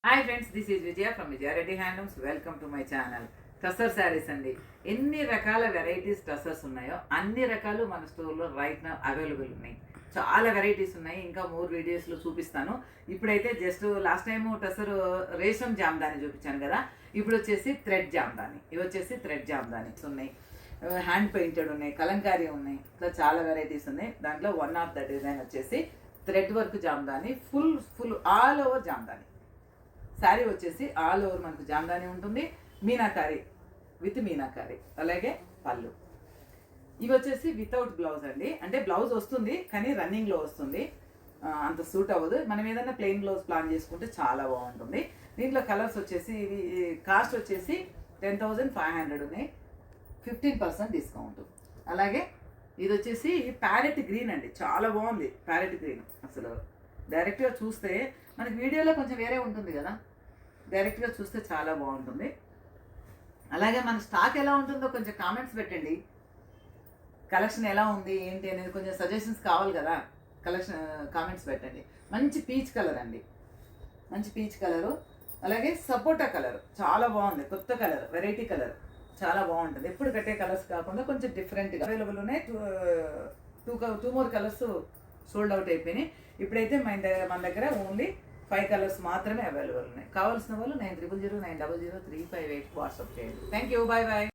Hi friends, this is Vijaya from Vijaya Reddy handlooms. Welcome to my channel. Tussar saris అండి. ఎన్ని రకాల varieties tussars ఉన్నాయో అన్ని రకాలు మన స్టోర్లో రైట్ నౌ అవైలబుల్ ఉన్నాయి. చాలా వెరైటీస్ ఉన్నాయి. ఇంకా మోర్ వీడియోస్లో చూపిస్తాను. ఇప్పుడైతే just last time tussar resham jamdani చూపించాను కదా, ఇప్పుడు వచ్చేసి థ్రెడ్ జామ్దాని. ఇవి వచ్చేసి థ్రెడ్ జామ్దాని ఉన్నాయి. హ్యాండ్ పెయింటెడ్ ఉన్నాయి, కలంకారీ ఉన్నాయి. ఇట్లా చాలా వెరైటీస్ ఉన్నాయి. దాంట్లో వన్ ఆఫ్ ద డిజైన్ వచ్చేసి thread work Jamdani, full all over Jamdani. Sari వచ్చేసి ఆల్ ఓవర్ మనకు జామ్దాని ఉంటుంది, మీనాకారి విత్ మీనాకారి, అలాగే పళ్ళు. ఇవి వచ్చేసి వితౌట్ బ్లౌజ్ అండి. అంటే బ్లౌజ్ వస్తుంది కానీ రన్నింగ్లో వస్తుంది, అంత సూట్ అవ్వదు. మనం ఏదైనా ప్లెయిన్ బ్లౌజ్ ప్లాన్ చేసుకుంటే చాలా బాగుంటుంది. దీంట్లో కలర్స్ వచ్చేసి ఇవి కాస్ట్ వచ్చేసి 10,500 ఉన్నాయి, 15% డిస్కౌంట్. అలాగే ఇది వచ్చేసి ప్యారెట్ గ్రీన్ అండి, చాలా బాగుంది ప్యారెట్ గ్రీన్. అసలు డైరెక్ట్గా చూస్తే మనకి వీడియోలో కొంచెం వేరే ఉంటుంది కదా, డైరెక్ట్గా చూస్తే చాలా బాగుంటుంది. అలాగే మన స్టాక్ ఎలా ఉంటుందో కొంచెం కామెంట్స్ పెట్టండి. కలెక్షన్ ఎలా ఉంది ఏంటి అనేది కొంచెం సజెషన్స్ కావాలి కదా, కలెక్షన్ కామెంట్స్ పెట్టండి. మంచి పీచ్ కలర్ అండి, మంచి పీచ్ కలరు. అలాగే సపోటా కలర్ చాలా బాగుంది, కొత్త కలర్, వెరైటీ కలర్, చాలా బాగుంటుంది. ఎప్పుడు కట్టే కలర్స్ కాకుండా కొంచెం డిఫరెంట్గా అవైలబుల్ ఉన్నాయి. Two more colours sold out అయిపోయినాయి. ఇప్పుడైతే మన దగ్గర ఓన్లీ 5 కలర్స్ మాత్రమే అవైలబుల్ ఉన్నాయి. కావాల్సిన వాళ్ళు 9009003558 వాట్సాప్ చేయండి. Thank you, bye bye.